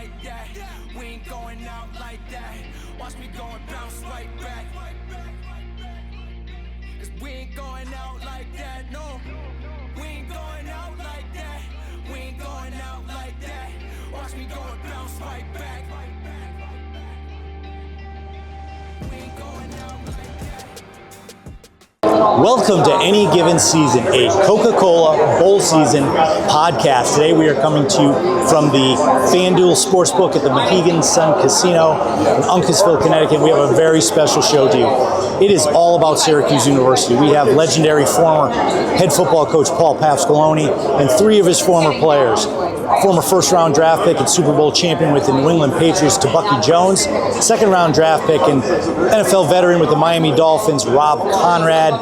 like that. We ain't going out like that. Watch me go and bounce right back. Cause we ain't going out like that, no. We ain't going out like that. We ain't going out like that. Watch me go and bounce right back. We ain't going out like that. Welcome to Any Given Season, a Coca-Cola Bowl Season Podcast. Today we are coming to you from the FanDuel Sportsbook at the Mohegan Sun Casino in Uncasville, Connecticut. We have a very special show to you. It is all about Syracuse University. We have legendary former head football coach Paul Pasqualoni and three of his former players. Former first-round draft pick and Super Bowl champion with the New England Patriots, Tebucky Jones. Second-round draft pick and NFL veteran with the Miami Dolphins, Rob Konrad.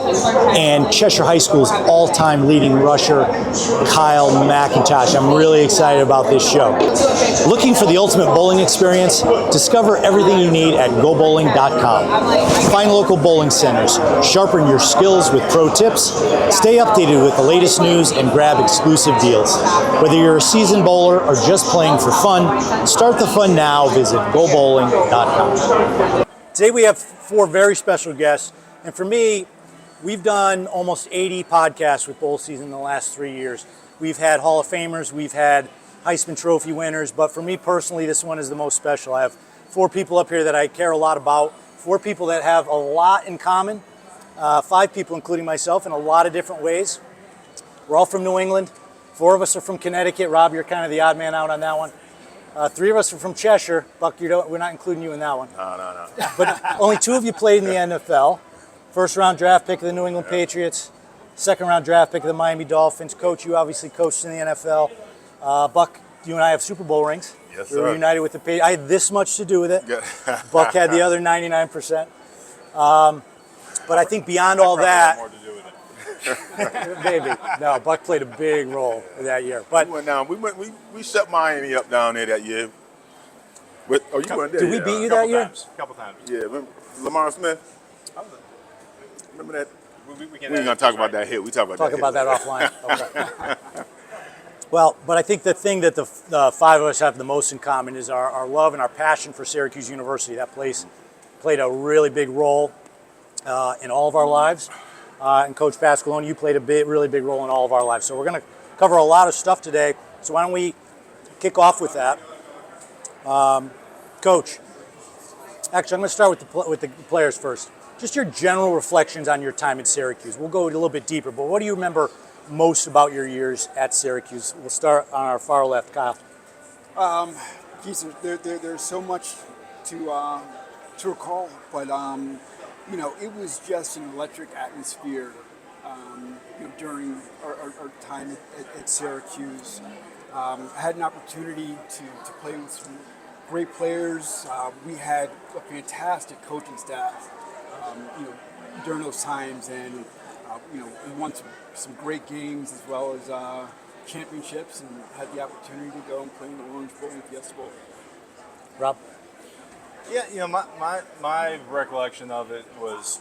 And Cheshire High School's all-time leading rusher, Kyle McIntosh. I'm really excited about this show. Looking for the ultimate bowling experience? Discover everything you need at gobowling.com. Find local bowling centers, sharpen your skills with pro tips, stay updated with the latest news, and grab exclusive deals. Whether you're a seasoned bowler or just playing for fun, start the fun now. Visit gobowling.com. Today we have four very special guests, and for me, we've done almost 80 podcasts with Bowl Season in the last 3 years. We've had Hall of Famers, we've had Heisman Trophy winners, but for me personally, this one is the most special. I have four people up here that I care a lot about, four people that have a lot in common, five people including myself in a lot of different ways. We're all from New England. Four of us are from Connecticut. Rob, you're kind of the odd man out on that one. Three of us are from Cheshire. Buck, we're not including you in that one. No. But only two of you played in the NFL. First-round draft pick of the New England Patriots. Second-round draft pick of the Miami Dolphins. Coach, you obviously coached in the NFL. Buck, you and I have Super Bowl rings. Yes, we were sir. united with the Patriots. I had this much to do with it. Buck had the other 99%. But I think beyond all that, More to do with it. maybe. No, Buck played a big role that year. But We went down. We shut Miami up down there that year. You weren't there. did we beat you that year? Couple times. Yeah, remember Lamar Smith? Remember that? We We ain't gonna talk about that hit. We talk about that offline. Okay. Well, but I think the thing that the five of us have the most in common is our love and our passion for Syracuse University. That place played a really big role in all of our lives. And Coach Pasqualoni, you played a really big role in all of our lives. So we're going to cover a lot of stuff today. So why don't we kick off with that? Coach, actually, I'm going to start with the players first. Just your general reflections on your time at Syracuse. We'll go a little bit deeper, but what do you remember most about your years at Syracuse? We'll start on our far left, Kyle. There's so much to recall, but it was just an electric atmosphere during our time at Syracuse. I had an opportunity to play with some great players. We had a fantastic coaching staff, during those times, and we won some great games as well as championships, and had the opportunity to go and play in the Orange Bowl and Fiesta Bowl. Rob? Yeah, my recollection of it was,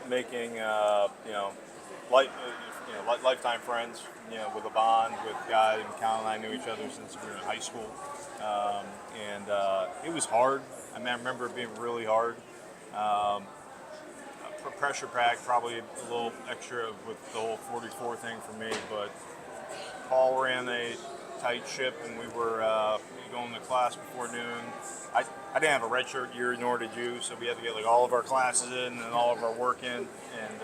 making lifetime friends, with a bond with guys. Kyle and I knew each other since we were in high school, and it was hard. I remember it being really hard. Pressure pack, probably a little extra with the whole 44 thing for me, but Paul ran a tight ship, and we were going to class before noon. I didn't have a redshirt year, nor did you, so we had to get all of our classes in and all of our work in, and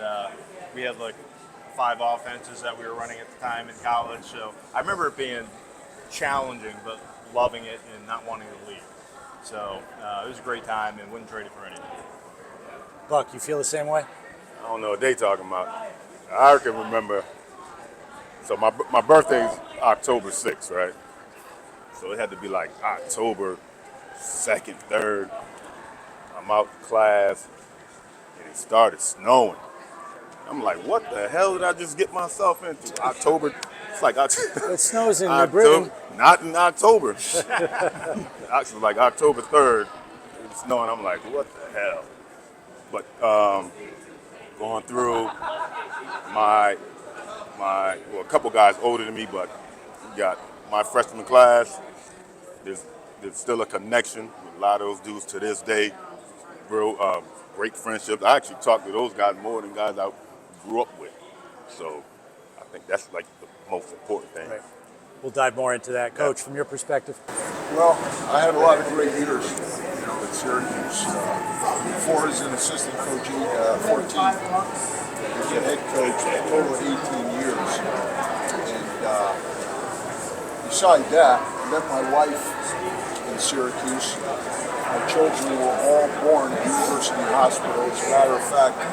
we had 5 offenses that we were running at the time in college. So I remember it being challenging, but loving it and not wanting to leave. So it was a great time, and wouldn't trade it for anything. Buck, you feel the same way? I don't know what they talking about. I can remember. So my birthday's October 6th, right? So it had to be October 2nd, 3rd. I'm out in class, and it started snowing. I'm like, what the hell did I just get myself into? October, it's like October. It snows in New Britain. Not in October. Actually, October 3rd, it was snowing. I'm like, what the hell? But going through a couple guys older than me, but we got my freshman class, there's still a connection with a lot of those dudes to this day. Real great friendships. I actually talk to those guys more than guys I grew up with. So I think that's like the most important thing. Right. We'll dive more into that. Coach, from your perspective. Well, I had a lot of great leaders, at Syracuse. Before as an assistant coach, 14, as a head coach, a total of 18 years. And beside that, I met my wife in Syracuse. My children were all born at University Hospital. As a matter of fact, the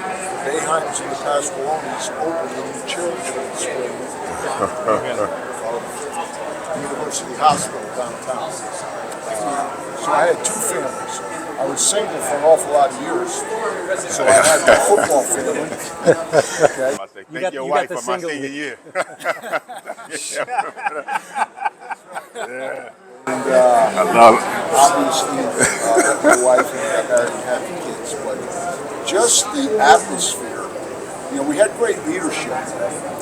Bayheims and the Pasqualonis opened a new cheerleading spring of University Hospital downtown. So I had two families. I was single for an awful lot of years. So I had the football family. Okay. I say, thank your wife for my senior year. Yeah. And I love it. obviously, met my wife and got married and had kids. But just the atmosphere, we had great leadership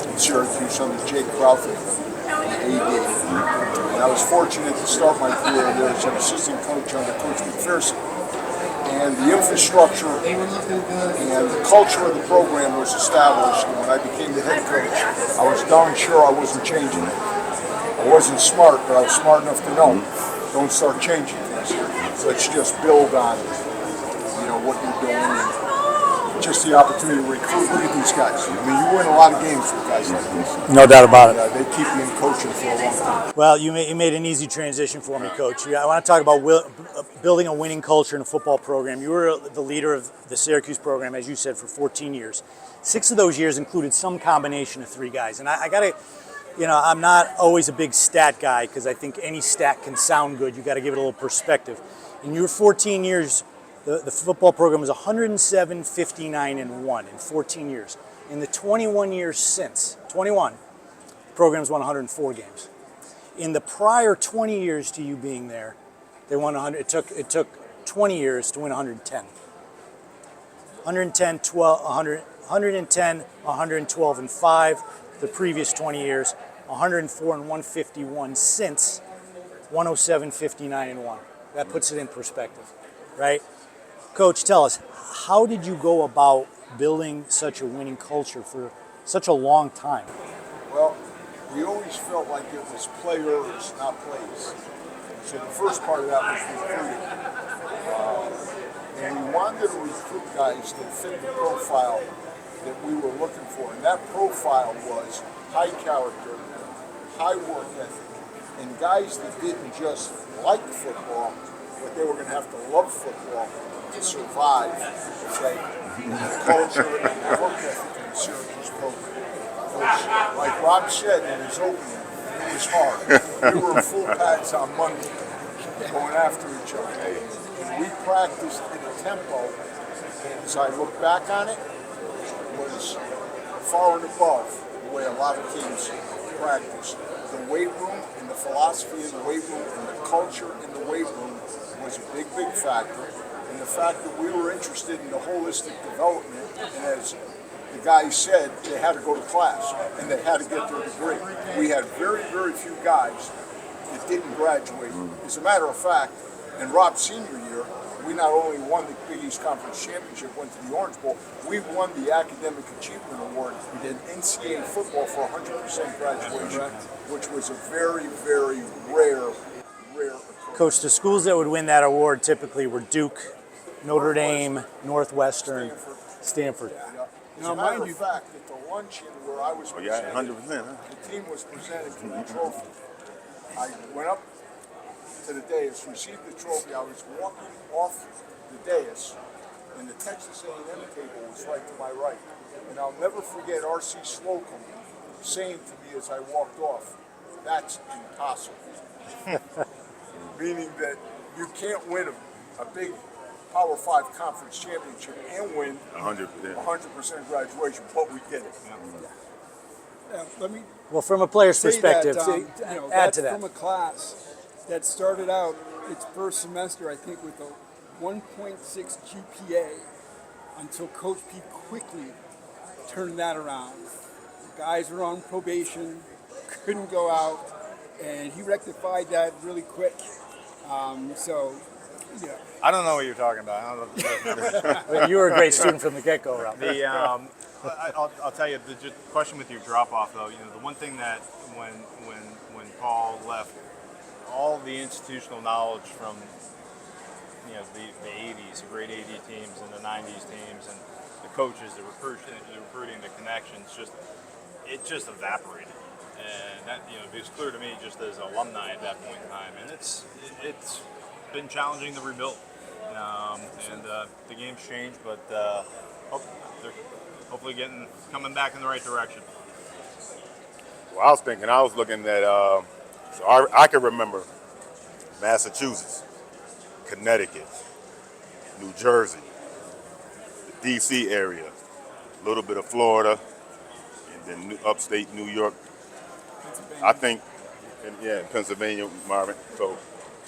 in Syracuse under Jake Crowther, the AD. And I was fortunate to start my career there as an assistant coach under Coach McPherson. And the infrastructure and the culture of the program was established. And when I became the head coach, I was darn sure I wasn't changing it. I wasn't smart, but I was smart enough to know, don't start changing things here. Let's just build on, what you're doing. And just the opportunity to recruit. Look at these guys. I mean, you win a lot of games with guys like this. No doubt about it. They keep you in coaching for a long time. Well, you made an easy transition for me, Coach. I want to talk about building a winning culture in a football program. You were the leader of the Syracuse program, as you said, for 14 years. 6 of those years included some combination of 3 guys. And I got to, I'm not always a big stat guy because I think any stat can sound good. You got to give it a little perspective. In your 14 years, the football program was 107, 59, and 1 in 14 years. In the 21 years since, the program's won 104 games. In the prior 20 years to you being there, they won 100. It took 20 years to win 110. 110, 112, and 5 the previous 20 years, 104 and 151 since 107, 59, and 1. That puts it in perspective, right? Coach, tell us, how did you go about building such a winning culture for such a long time? Well, we always felt like it was players, not plays. So the first part of that was recruiting. And we wanted to recruit guys that fit the profile that we were looking for. And that profile was high character, high work ethic, and guys that didn't just like football, but they were going to have to love football to survive, okay, the culture and the work ethic in the Syracuse program. Because, like Rob said in his opening, it was hard. We were in full pads on Monday, going after each other. And we practiced in a tempo, as I look back on it, was far and above the way a lot of teams practice. The weight room and the philosophy in the weight room and the culture in the weight room was a big, big factor. And the fact that we were interested in the holistic development, and as the guy said, they had to go to class and they had to get their degree. We had very, very few guys that didn't graduate. As a matter of fact, in Rob's senior year, we not only won the Big East Conference Championship, went to the Orange Bowl, we won the Academic Achievement Award in NCAA football for 100% graduation, which was a very, very rare occurrence. Coach, the schools that would win that award typically were Duke, Notre Dame, Northwestern, Stanford. Yeah. Now, mind you, fact at the luncheon where I was presented, 100%. the team was presented with the trophy. I went up to the dais, received the trophy. I was walking off the dais, and the Texas A&M table was right to my right. And I'll never forget R.C. Slocum saying to me as I walked off, "That's impossible." Meaning that you can't win a big Power 5 conference championship and win 100% graduation, but we did it. Let me Well, from a player's say perspective, that, add that's to that. from a class that started out its first semester, I think, with a 1.6 GPA until Coach P quickly turned that around. The guys were on probation, couldn't go out, and he rectified that really quick. So, yeah. I don't know what you're talking about. I don't know. Well, you were a great student from the get-go, Rob. I'll tell you the question with your drop-off, though. The one thing that when Paul left, all the institutional knowledge from the 80s, the great 80 teams and the 90s teams, and the coaches, the recruiting, the connections, it just evaporated. And that it was clear to me just as an alumni at that point in time, and it's been challenging to rebuild. And the game's changed, but they're hopefully coming back in the right direction. Well, I was looking at, so I can remember Massachusetts, Connecticut, New Jersey, the D.C. area, a little bit of Florida, and then upstate New York. I think, in Pennsylvania, Marvin. So,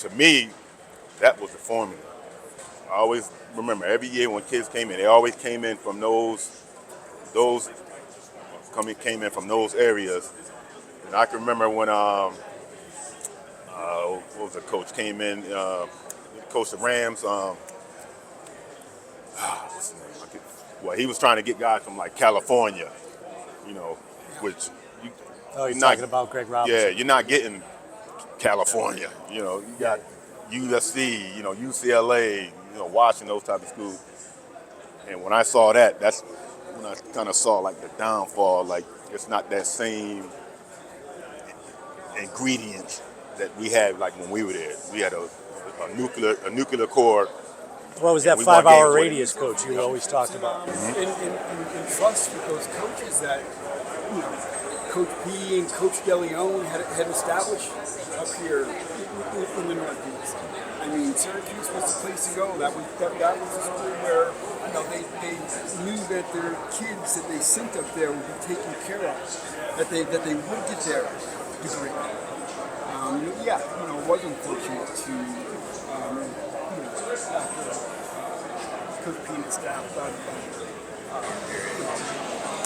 to me, that was the formula. I always remember every year when kids came in, they always came in from came in from those areas. And I can remember when what was the coach came in, coach the Rams. What's his name? Well, he was trying to get guys from like California, which You're talking about Greg Robinson. Yeah, you're not getting California. You got USC, UCLA, Washington, those type of schools. And when I saw that, that's when I kind of saw like the downfall. Like it's not that same ingredient that we had like when we were there. We had a nuclear core. What was that 5-hour radius, Coach, you always talked about? And trust with those coaches that, Coach P and Coach DeLeon had established up here in the Northeast. I mean, Syracuse was the place to go. That was the school where they knew that their kids that they sent up there would be taken care of, that they would get their degree. It was unfortunate to Coach P and staff, but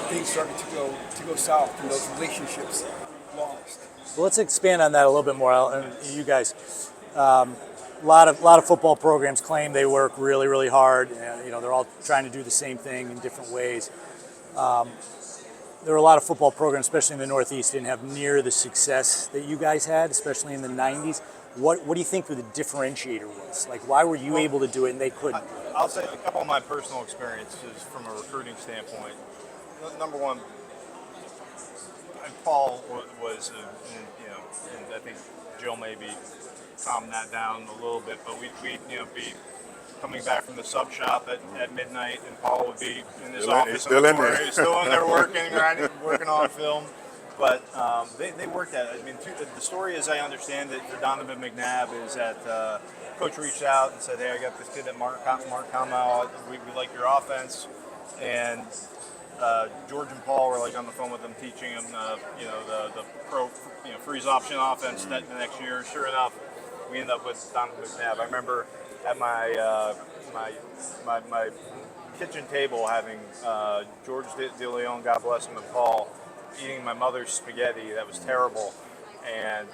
things started to go south and those relationships lost. Well, let's expand on that a little bit more. And you guys, a lot of football programs claim they work really, really hard. And, they're all trying to do the same thing in different ways. There were a lot of football programs, especially in the Northeast, didn't have near the success that you guys had, especially in the 90s. What do you think the differentiator was? Like, why were you able to do it and they couldn't? I'll say a couple of my personal experiences from a recruiting standpoint. Number one, Paul was, and I think Jill maybe calmed that down a little bit, but we'd be coming back from the sub shop at midnight, and Paul would be in his office. Still in there. He's still in there working on film. But they worked at it. I mean, the story, as I understand it, for Donovan McNabb is that Coach reached out and said, "Hey, I got this kid at Mark Kamau. We like your offense." And George and Paul were like on the phone with him, teaching him, the pro, freeze option offense the next year. Sure enough, we ended up with Donovan McNabb. I remember at my my kitchen table having George DeLeon, God bless him, and Paul eating my mother's spaghetti. That was terrible, and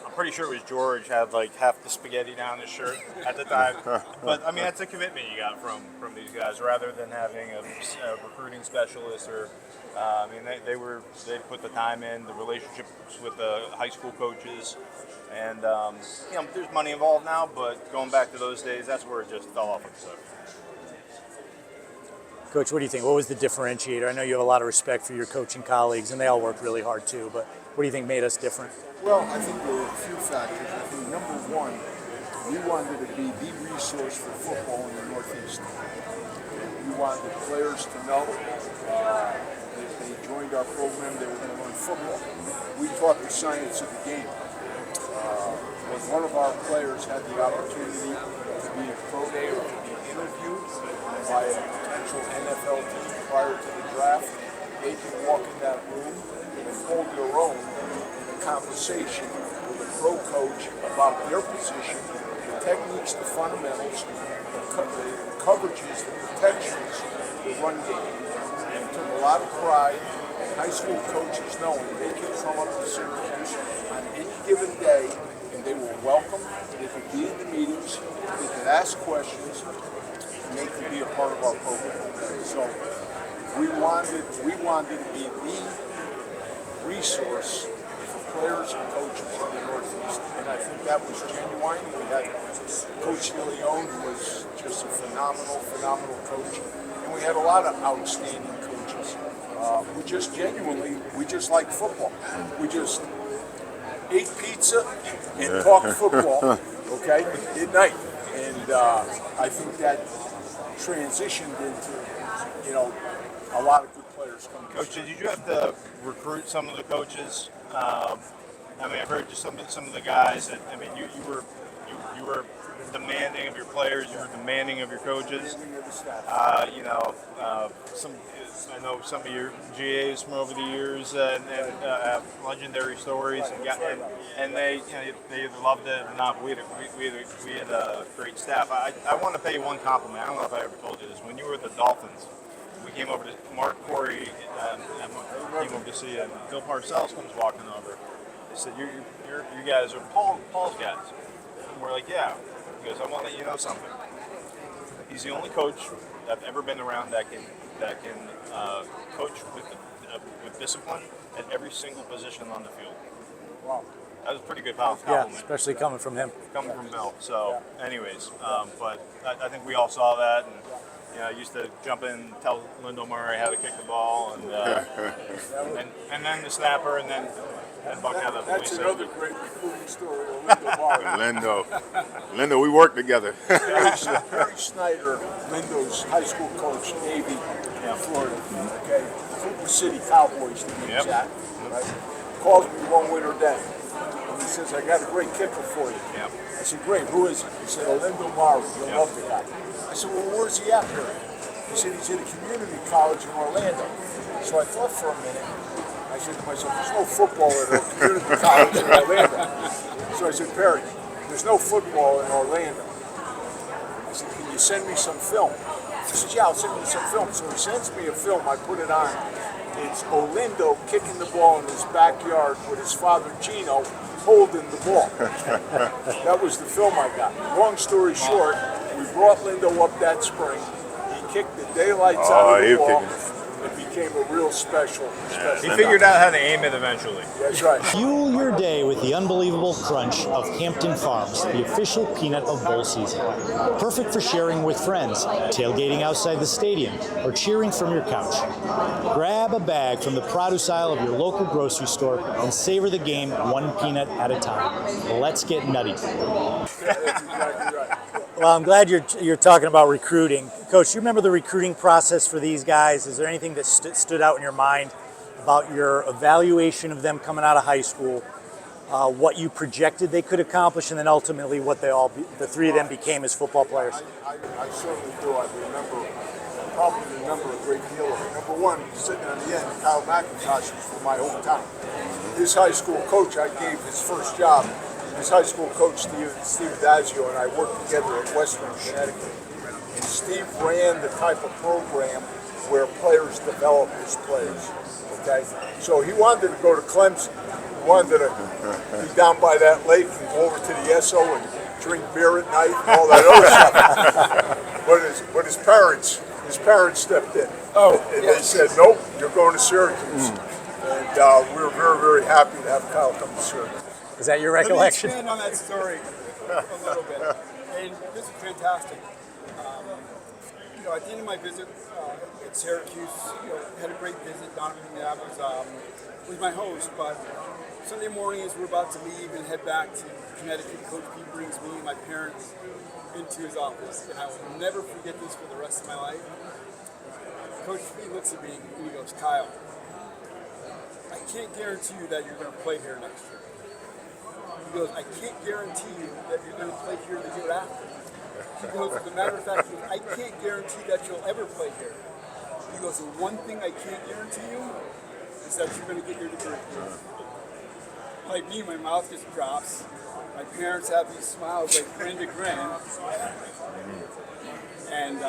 I'm pretty sure it was George had like half the spaghetti down his shirt at the time. But I mean, that's a commitment you got from these guys, rather than having a recruiting specialist or. They put the time in, the relationships with the high school coaches, and there's money involved now. But going back to those days, that's where it just fell off a cliff. Coach, what do you think? What was the differentiator? I know you have a lot of respect for your coaching colleagues, and they all work really hard too. But what do you think made us different? Well, I think there were a few factors. I think number one, we wanted to be the resource for football in the Northeast. We wanted the players to know if they joined our program, they were going to learn football. We taught the science of the game. When one of our players had the opportunity to be a pro day or to be interviewed by a potential NFL team prior to the draft, they can walk in that room and hold their own in a conversation with a pro coach about their position, the techniques, the fundamentals, the coverages, the protections, the run game. And took a lot of pride in high school coaches knowing they can come up to Syracuse on any given day and they were welcome, they could be in the ask questions, and they could be a part of our program. So we wanted to be the resource for players and coaches in the Northeast, and I think that was genuine. We had Coach Leone, who was just a phenomenal coach, and we had a lot of outstanding coaches. We just like football. We just ate pizza and talked football, okay, at night. And I think that transitioned into, a lot of good players coming. Coach, did you have to recruit some of the coaches? I've heard just some of the guys that, you were demanding of your players, you were demanding of your coaches. I know some of your GAs from over the years and legendary stories, and they either loved it or not. We had a great staff. I want to pay you one compliment. I don't know if I ever told you this. When you were with the Dolphins, we came over to Mark Corey came over to see you, and Bill Parcells comes walking over. He said, "You guys are Paul's guys." And we're like, "Yeah." He goes, "I want to let you know something. He's the only coach I've ever been around that can coach with discipline at every single position on the field." Wow. That was a pretty good compliment. Yeah, especially coming from him. Coming from Bill. So, anyways, but I think we all saw that, and I used to jump in and tell Lindo Murray how to kick the ball, and then the snapper, and then Buck had a That's another great recruiting story of Lindo Murray. Lindo, we worked together. Harry Snyder, Lindo's high school coach, Navy, Florida. Okay, Cooper City Cowboys, to be exact. Right? Calls me one winter day, and he says, "I got a great kicker for you." Yep. I said, "Great, who is it?" He said, "Lindo Murray. You'll love the guy." I said, "Well, where's he at here?" He said, "He's at a community college in Orlando." So I thought for a minute. I said to myself, "There's no football at a community college in Orlando." So I said, "Perry, there's no football in Orlando." I said, "Can you send me some film?" He said, "Yeah, I'll send you some film." So he sends me a film. I put it on. It's Olindo kicking the ball in his backyard with his father Gino holding the ball. That was the film I got. Long story short, we brought Lindo up that spring. He kicked the daylights out of the ball. It became a real special. He figured out how to aim it eventually. That's right. Fuel your day with the unbelievable crunch of Hampton Farms, the official peanut of bowl season. Perfect for sharing with friends, tailgating outside the stadium, or cheering from your couch. Grab a bag from the produce aisle of your local grocery store and savor the game one peanut at a time. Let's get nutty. That's exactly right. Well, I'm glad you're talking about recruiting. Coach, you remember the recruiting process for these guys? Is there anything that stood out in your mind about your evaluation of them coming out of high school, what you projected they could accomplish, and then ultimately what the three of them became as football players? I certainly do. I probably remember a great deal of it. Number one, sitting on the end, Kyle McIntosh was from my hometown. His high school coach, I gave his first job. His high school coach, Steve Dazio, and I worked together at Western Connecticut. And Steve ran the type of program where players develop as players. Okay? So he wanted to go to Clemson. He wanted to be down by that lake and go over to the SO and drink beer at night and all that other stuff. But his parents stepped in. And they said, "Nope, you're going to Syracuse." And we were very, very happy to have Kyle come to Syracuse. Is that your recollection? Let me expand on that story a little bit. And this is fantastic. At the end of my visit at Syracuse, had a great visit. Donovan McNabb was my host, but Sunday morning as we're about to leave and head back to Connecticut, Coach P brings me and my parents into his office, and I will never forget this for the rest of my life. Coach P looks at me and he goes, "Kyle, I can't guarantee you that you're going to play here next year." He goes, "I can't guarantee you that you're going to play here the year after." He goes, "As a matter of fact, I can't guarantee that you'll ever play here." He goes, "The one thing I can't guarantee you is that you're going to get your degree." Like me, my mouth just drops. My parents have these smiles like grin to grin. And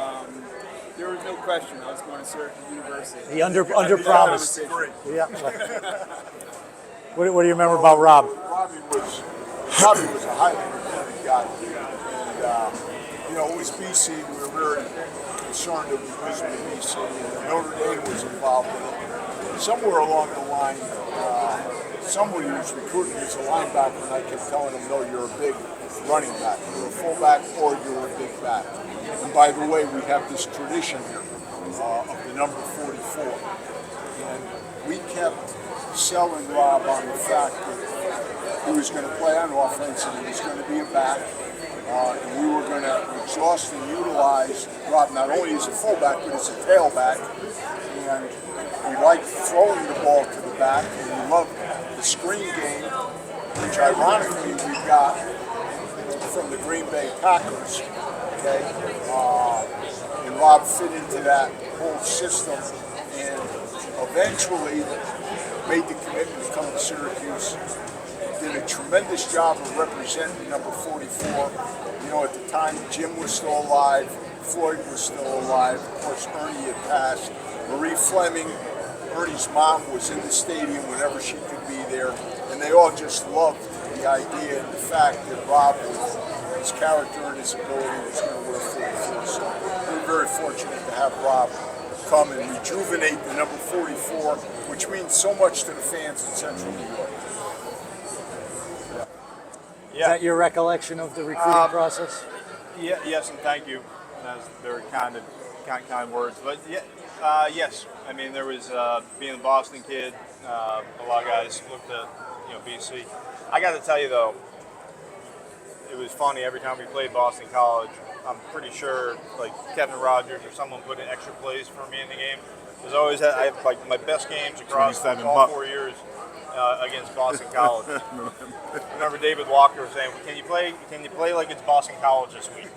there was no question I was going to Syracuse University. He under promised. Yeah. What do you remember about Rob? Robbie was a highly recruited guy, and it was BC. We were very concerned it was going to be BC, and Notre Dame was involved in it. Somewhere along the line, somebody was recruiting as a linebacker, and I kept telling him, no, you're a big running back. You're a fullback or you're a big back. And by the way, we have this tradition here of the number 44. And we kept selling Rob on the fact that he was going to play on offense and he was going to be a back. And we were going to exhaust and utilize Rob not only as a fullback, but as a tailback. And we liked throwing the ball to the back, and we loved the screen game, which ironically we got from the Green Bay Packers. Okay, and Rob fit into that whole system, and eventually made the commitment to come to Syracuse. Did a tremendous job of representing number 44. At the time, Jim was still alive, Floyd was still alive, of course Ernie had passed. Marie Fleming, Ernie's mom, was in the stadium whenever she could be there, and they all just loved the idea and the fact that Rob, with his character and his ability, was going to wear 44. So we're very fortunate to have Rob come and rejuvenate the number 44, which means so much to the fans in Central New York. Is that your recollection of the recruiting process? Yeah, yes, and thank you. That's very kind words. But yes, I mean, there was being a Boston kid. A lot of guys looked at BC. I got to tell you though, it was funny every time we played Boston College. I'm pretty sure like Kevin Rogers or someone put in extra plays for me in the game. There's always I have like my best games across all 4 years. Against Boston College. Remember David Walker was saying, "Can you play like it's Boston College this week?"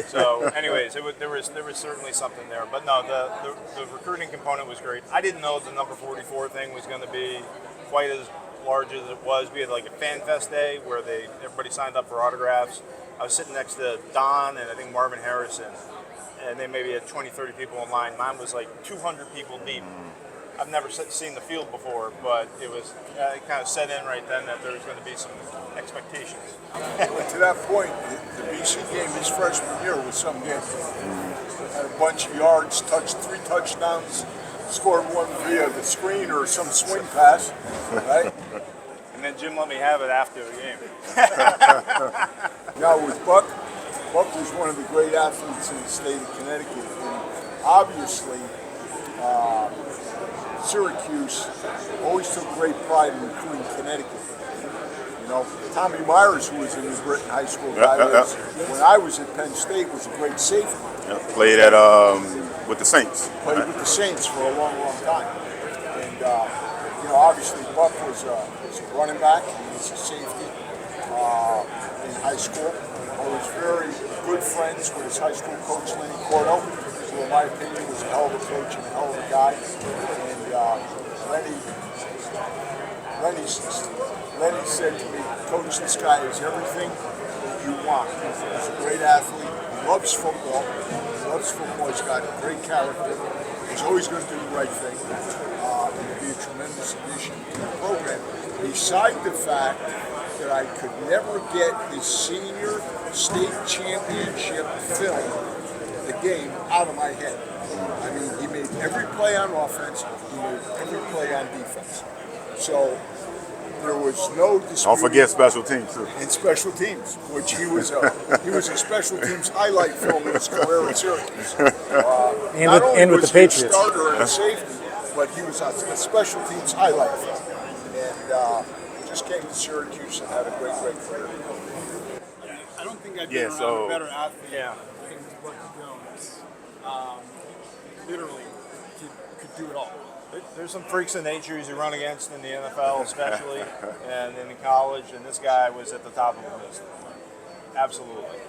So, anyways, there was certainly something there. But no, the recruiting component was great. I didn't know the number 44 thing was going to be quite as large as it was. We had like a Fan Fest day where everybody signed up for autographs. I was sitting next to Don and I think Marvin Harrison, and they maybe had 20, 30 people in line. Mine was like 200 people deep. I've never seen the field before, but it was kind of set in right then that there was going to be some expectations. To that point, the BC game his freshman year was some game. Had a bunch of yards, touched 3 touchdowns, scored one via the screen or some swing pass, right? And then Jim let me have it after the game. Now with Buck was one of the great athletes in the state of Connecticut, and obviously Syracuse always took great pride in recruiting Connecticut. Tommy Myers, who was in the Britain High School guy, when I was at Penn State, was a great safety. Played at with the Saints. Played with the Saints for a long, long time. And obviously Buck was a running back. He was a safety in high school. I was very good friends with his high school coach, Lenny Cordo, who in my opinion was a hell of a coach and a hell of a guy. And Lenny said to me, "Coach, this guy is everything you want. He's a great athlete. He loves football. He's got a great character. He's always going to do the right thing. And he'll be a tremendous addition to the program." Beside the fact that I could never get his senior state championship film, the game, out of my head. I mean, he made every play on offense. He made every play on defense. So there was no dispute. Don't forget special teams too. And special teams, which he was a special teams highlight film in his career at Syracuse. And with the Patriots. He was a starter and a safety, but he was a special teams highlight film. And just came to Syracuse and had a great career. I don't think I've been around a better athlete than Tebucky Jones. Literally, could do it all. There's some freaks of nature you run against in the NFL, especially, and in college, and this guy was at the top of the list. Absolutely.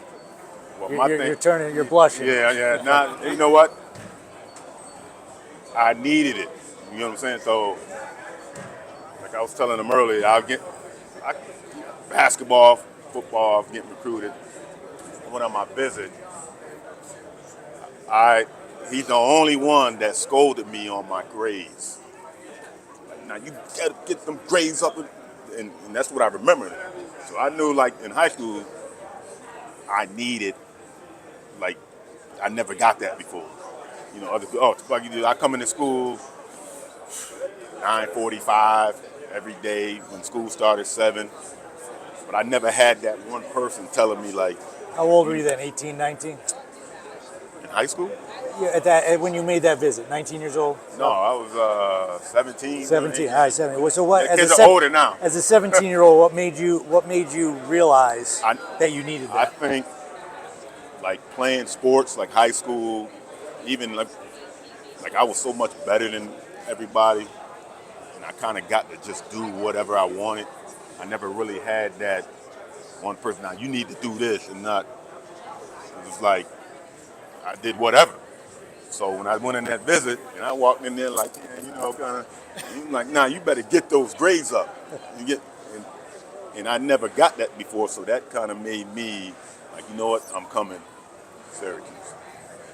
Well, You're blushing. Yeah. Now, you know what? I needed it. You know what I'm saying? So, like I was telling them earlier, basketball, football, getting recruited. I went on my visit. He's the only one that scolded me on my grades. Now you gotta get them grades up, and that's what I remember. So I knew, like in high school, I needed, like I never got that before. You know, I come into school 9:45 every day when school started 7, but I never had that one person telling me like. How old were you then? 18, 19? In high school? Yeah, when you made that visit, 19 years old? No, I was 17. 17. All right, 17. So what? The kids are older now. As a 17-year-old, what made you realize that you needed that? I think like playing sports, like high school, even like I was so much better than everybody, and I kind of got to just do whatever I wanted. I never really had that one person. Now you need to do this, and not. It was like I did whatever. So when I went in that visit, and I walked in there like, yeah, you know, kind of, like, nah, you better get those grades up. And I never got that before, so that kind of made me like, you know what, I'm coming to Syracuse.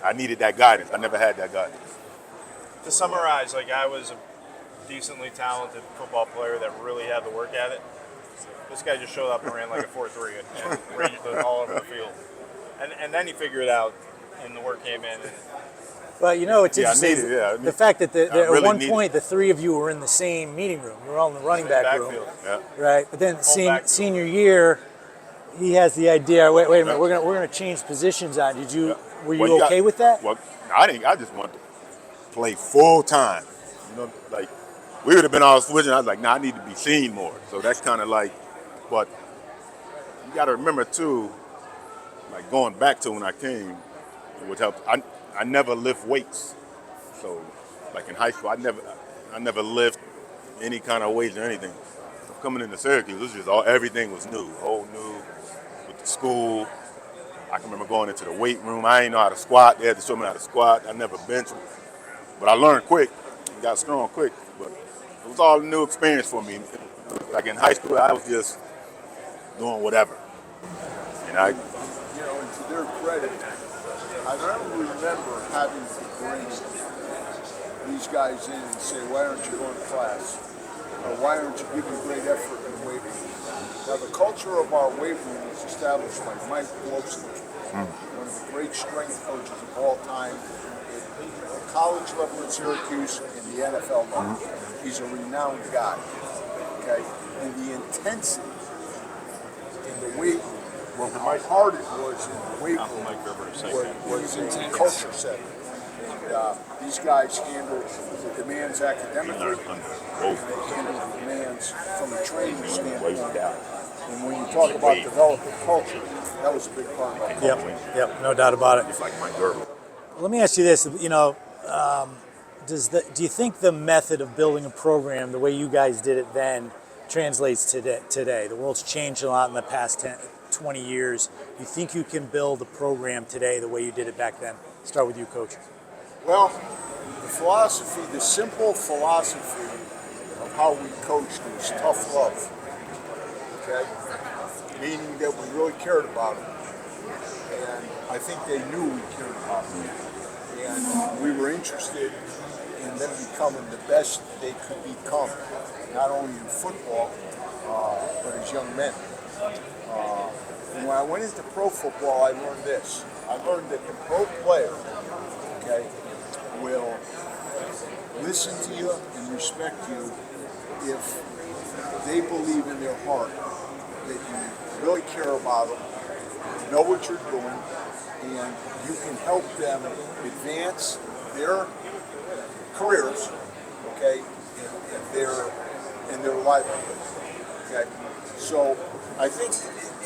I needed that guidance. I never had that guidance. To summarize, like I was a decently talented football player that really had to work at it. This guy just showed up and ran like a 4.3 and raged it all over the field. And then he figured it out, and the work came in. Well, you know, it's interesting. The fact that at one point the three of you were in the same meeting room. You were all in the running back room. Yeah. Right? But then senior year, he has the idea, wait a minute, we're gonna change positions on. Were you okay with that? Well, I just wanted to play full time. You know, like we would have been all switching. I was like, I need to be seen more. So that's kind of like, but you got to remember too, like going back to when I came, it would help. I never lift weights. So like in high school, I never lift any kind of weights or anything. So coming into Syracuse, it was just everything was new, whole new with the school. I can remember going into the weight room. I didn't know how to squat. They had to show me how to squat. I never benched, but I learned quick, got strong quick. But it was all a new experience for me. Like in high school, I was just doing whatever. And and to their credit, I don't remember having to bring these guys in and say, why aren't you going to class? Or why aren't you giving great effort in the weight room? Now, the culture of our weight room was established by Mike Wolfson, one of the great strength coaches of all time, at the college level at Syracuse and the NFL level. He's a renowned guy, okay? And the intensity in the weight room, how hard it was in the weight room was in the culture setting. And these guys handled the demands academically, they handled the demands from a training standpoint. And when you talk about developing culture, that was a big part of our culture. Yep, no doubt about it. it's like my girl. Let me ask you this, you know, do you think the method of building a program, the way you guys did it then, translates today? The world's changed a lot in the past 20 years. You think you can build a program today the way you did it back then? Start with you, Coach. Well, the simple philosophy of how we coached was tough love. Okay? Meaning that we really cared about them. And I think they knew we cared about them. And we were interested in them becoming the best they could become, not only in football, but as young men. And when I went into pro football, I learned this. I learned that the pro player, okay, will listen to you and respect you if they believe in their heart that you really care about them, know what you're doing, and you can help them advance their careers, okay, and their livelihood, okay. So I think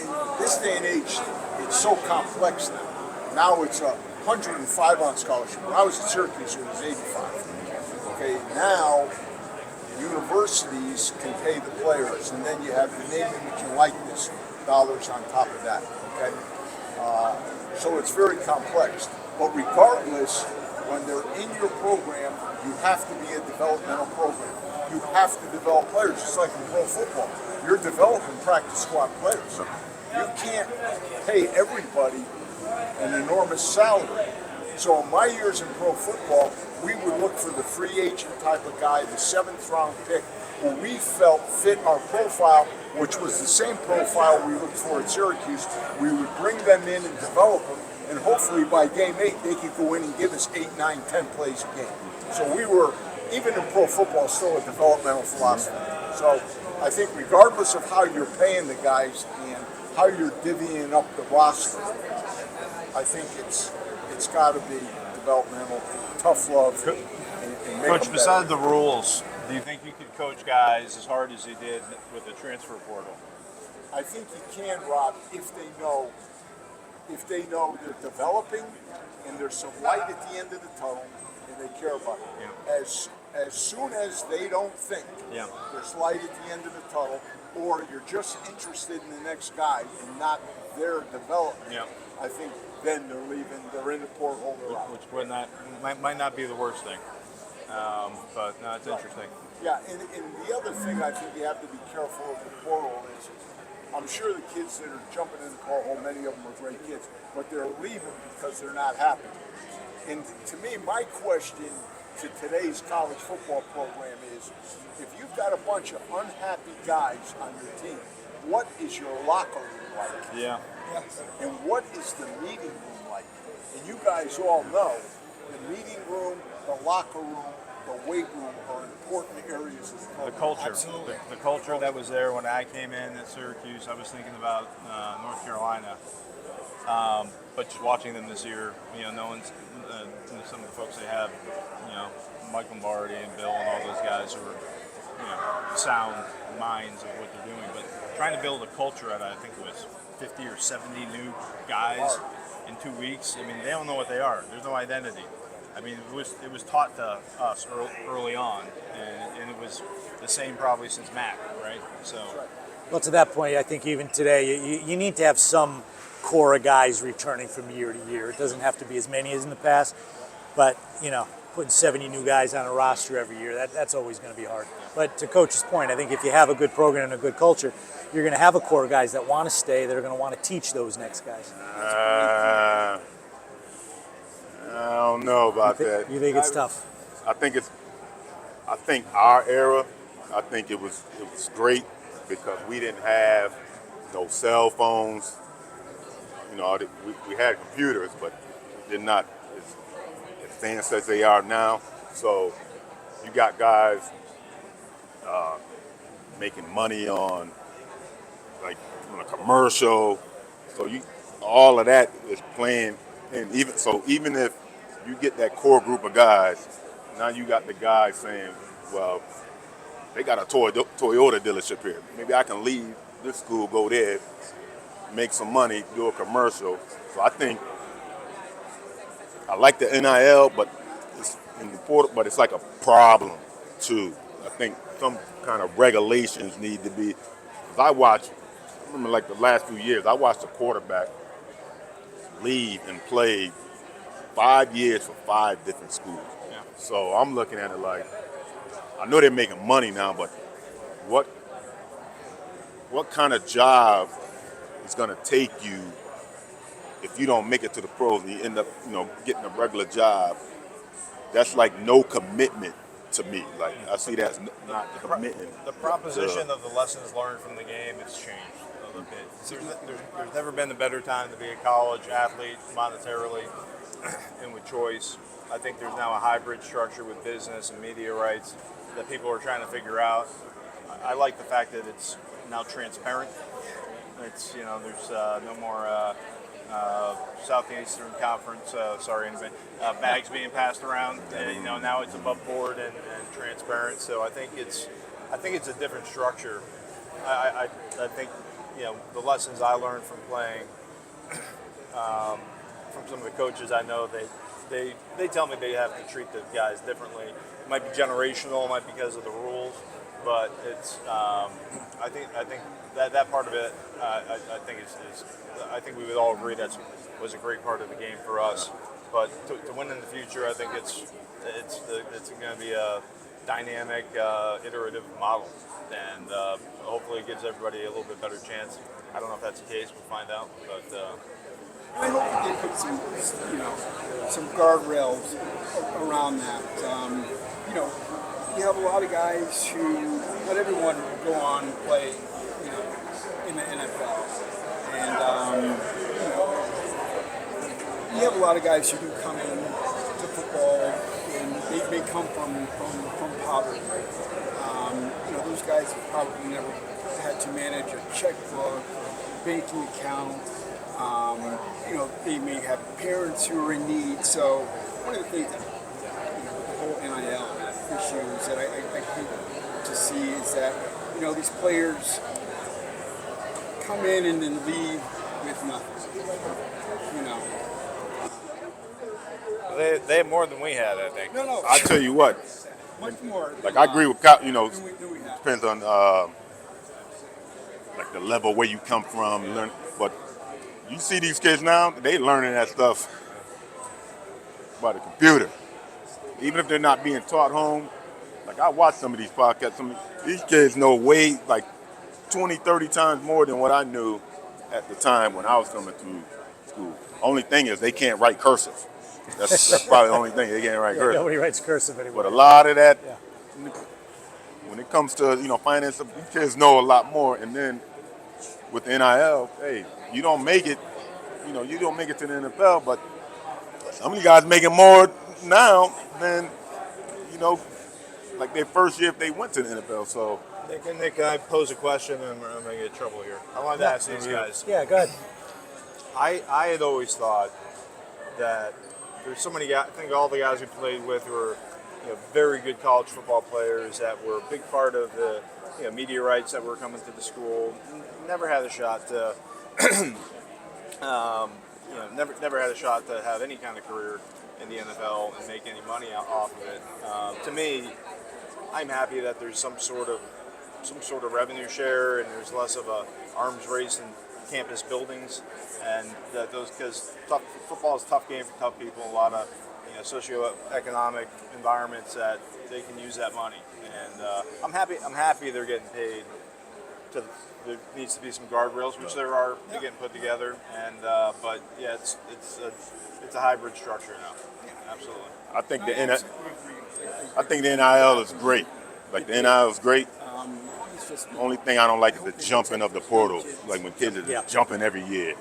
in this day and age, it's so complex now. Now it's 105 on scholarship. When I was at Syracuse, it was 85. Okay, now universities can pay the players, and then you have the name, image, and likeness dollars on top of that. Okay, so it's very complex. But regardless, when they're in your program, you have to be a developmental program. You have to develop players, just like in pro football. You're developing practice squad players. You can't pay everybody an enormous salary So in my years in pro football, we would look for the free agent type of guy, the 7th round pick, who we felt fit our profile, which was the same profile we looked for at Syracuse. We would bring them in and develop them, and hopefully by game 8, they could go in and give us 8, 9, 10 plays a game. So we were, even in pro football, still a developmental philosophy. So I think regardless of how you're paying the guys and how you're divvying up the roster, I think it's got to be developmental, tough love. And make Coach, them besides better. the rules, do you think you could coach guys as hard as you did with the transfer portal? I think you can, Rob, if they know they're developing and there's some light at the end of the tunnel and they care about it. Yeah. As soon as they don't think there's light at the end of the tunnel, or you're just interested in the next guy and not their development, I think then they're leaving, they're in the porthole, they're out. Which might not be the worst thing. But no, it's interesting. Yeah, and the other thing I think you have to be careful of the portal is, I'm sure the kids that are jumping in the portal, many of them are great kids, but they're leaving because they're not happy. And to me, my question to today's college football program is, if you've got a bunch of unhappy guys on your team, what is your locker room like? Yeah. And what is the meeting room like? And you guys all know the meeting room, the locker room, the weight room are important areas of the program. The culture. Absolutely. The culture that was there when I came in at Syracuse, I was thinking about North Carolina. But just watching them this year, knowing some of the folks they have, Mike Lombardi and Bill and all those guys who are, sound minds of what they're doing. But trying to build a culture out of, I think it was 50 or 70 new guys in 2 weeks. I mean, they don't know what they are. There's no identity. I mean, it was taught to us early on, and it was the same probably since Mac, right? So, Well, to that point, I think even today, you need to have some core of guys returning from year to year. It doesn't have to be as many as in the past, but, putting 70 new guys on a roster every year, that's always going to be hard. But to Coach's point, I think if you have a good program and a good culture, you're going to have a core of guys that want to stay, that are going to want to teach those next guys. I don't know about that. You think it's tough? I think our era, I think it was great because we didn't have no cell phones. We had computers, but they're not as advanced as they are now. So you got guys making money on a commercial. So all of that is playing, and even if you get that core group of guys, now you got the guys saying, well, they got a Toyota dealership here. Maybe I can leave this school, go there, make some money, do a commercial. So I think I like the NIL, but it's important. But it's like a problem too. I think some kind of regulations need to be. Cause I remember like the last few years, I watched a quarterback leave and play 5 years for 5 different schools. yeah. So I'm looking at it like, I know they're making money now, but what kind of job is going to take you if you don't make it to the pros and you end up, getting a regular job? That's like no commitment to me. Like I see that as not committing. The proposition of the lessons learned from the game has changed a little bit. There's never been a better time to be a college athlete monetarily and with choice. I think there's now a hybrid structure with business and media rights that people are trying to figure out. I like the fact that it's now transparent. It's, there's no more Southeastern Conference, bags being passed around. And, now it's above board and transparent. So I think it's a different structure. I think, the lessons I learned from playing, from some of the coaches I know, they tell me they have to treat the guys differently. It might be generational, it might be because of the rules, but it's I think that part of it I think we would all agree that was a great part of the game for us. But to win in the future, I think it's going to be a dynamic, iterative model, and hopefully it gives everybody a little bit better chance. I don't know if that's the case. We'll find out, but I hope that they put some guardrails around that. You have a lot of guys who let everyone go on and play, in the NFL, and you have a lot of guys who do come in to football, and they may come from poverty. Those guys have probably never had to manage a checkbook, banking account. They may have parents who are in need. So one of the things that the whole NIL issues that I hate to see is that these players come in and then leave with nothing. They have more than we had, I think. No. I tell you what, Much more. like I agree with Kyle, than we have. depends on like the level where you come from, but you see these kids now, they learning that stuff by the computer. Even if they're not being taught home, like I watch some of these podcasts, these kids know way like 20, 30 times more than what I knew at the time when I was coming through school. Only thing is they can't write cursive. That's probably the only thing, they can't write cursive. Nobody writes cursive anymore. But a lot of that, when it comes to finance, these kids know a lot more. And then with NIL, hey, you don't make it, you don't make it to the NFL, but some of you guys making more now than, like their first year if they went to the NFL. So Nick, can I pose a question, and I'm going to get in trouble here? I wanted to ask these guys. Yeah, go ahead. I had always thought that there's so many guys, I think all the guys we played with were very good college football players that were a big part of the media rights that were coming to the school. Never had a shot to never had a shot to have any kind of career in the NFL and make any money off of it. To me, I'm happy that there's some sort of revenue share and there's less of a arms race in campus buildings, and that because football is a tough game for tough people, a lot of socioeconomic environments that they can use that money, and I'm happy they're getting paid. There needs to be some guardrails, which there are getting put together, and but yeah, it's a hybrid structure now. Absolutely. I think the NIL is great. Like the NIL is great. The only thing I don't like is the jumping of the portal. Like when kids are just jumping every year.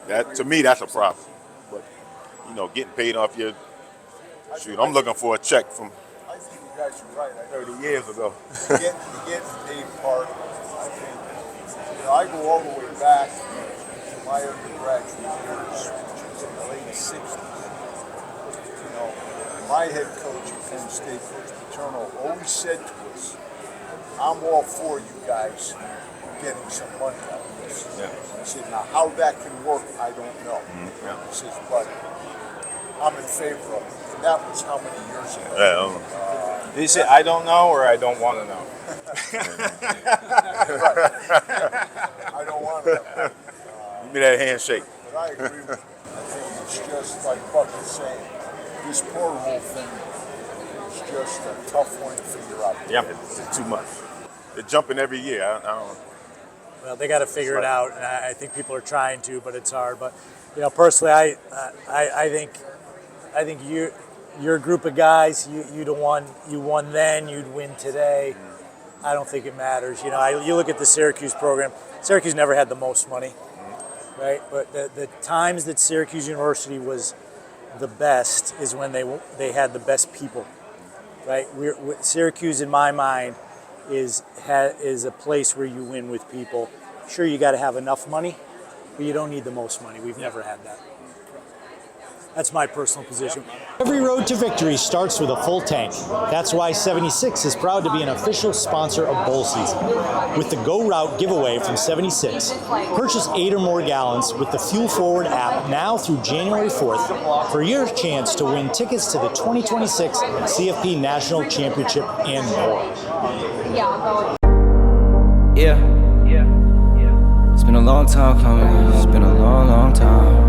That to me, that's a problem. But getting paid off your I'm looking for a check from I think you guys are right. 30 years ago. You get paid part. I think I go all the way back to my undergraduate years, which was in the late '60s. My head coach at Penn State, Coach Paterno, always said to us, "I'm all for you guys getting some money out of this." Yeah. He said, "Now how that can work, I don't know." He says, "But I'm in favor of it." And that was how many years ago? Yeah. Did you say I don't know or I don't want to know? I don't want to. Give me that handshake. But I agree with you. I think it's just like Buck was saying, this portal thing is just a tough one to figure out. Yeah, it's too much. They're jumping every year. I don't. Well, they got to figure it out, and I think people are trying to, but it's hard. But personally, I think your group of guys, you won then, you'd win today. I don't think it matters. You look at the Syracuse program. Syracuse never had the most money, right? But the times that Syracuse University was the best is when they had the best people, right? Syracuse, in my mind, is a place where you win with people. Sure, you got to have enough money, but you don't need the most money. We've never had that. That's my personal position. Every road to victory starts with a full tank. That's why 76 is proud to be an official sponsor of Bowl Season. With the Go Route giveaway from 76, purchase 8 or more gallons with the Fuel Forward app now through January 4th for your chance to win tickets to the 2026 CFP National Championship and more. Yeah. It's been a long time coming. It's been a long, long time.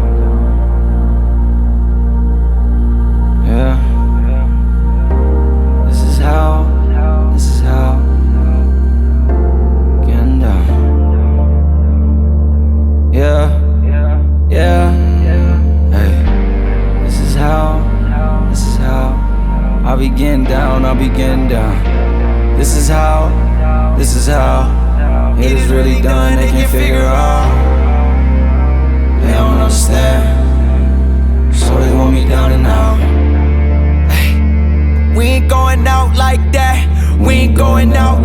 Yeah. This is how. Getting down. Yeah. how it is really done, they can't figure out. They don't understand, so they want me down and out. We ain't going out like that. We ain't going out.